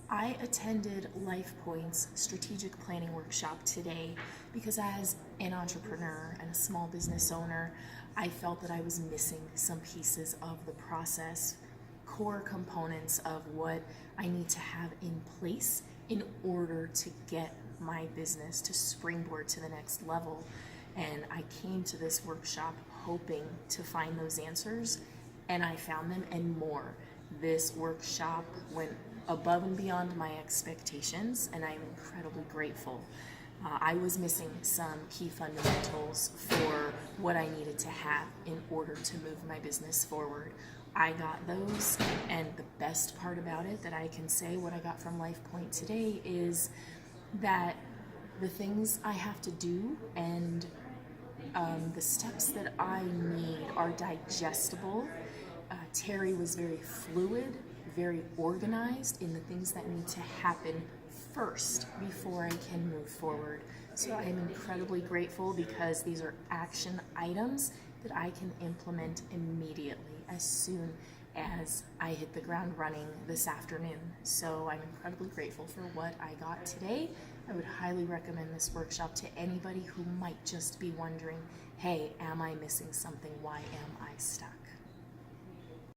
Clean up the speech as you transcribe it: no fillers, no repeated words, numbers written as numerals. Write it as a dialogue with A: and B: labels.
A: I attended LifePoint's strategic planning workshop today because as an entrepreneur and a small business owner, I felt that I was missing some pieces of the process, core components of what I need to have in place in order to get my business to springboard to the next level. And I came to this workshop hoping to find those answers, and I found them and more. This workshop went above and beyond my expectations, and I'm incredibly grateful. I was missing some key fundamentals for what I needed to have in order to move my business forward. I got those, and the best part about it that I can say what I got from LifePoint today is that the things I have to do and the steps that I need are digestible. Terry was very fluid, very organized in the things that need to happen first before I can move forward. So I am incredibly grateful because these are action items that I can implement immediately as soon as I hit the ground running this afternoon. So I'm incredibly grateful for what I got today. I would highly recommend this workshop to anybody who might just be wondering, hey, am I missing something? Why am I stuck?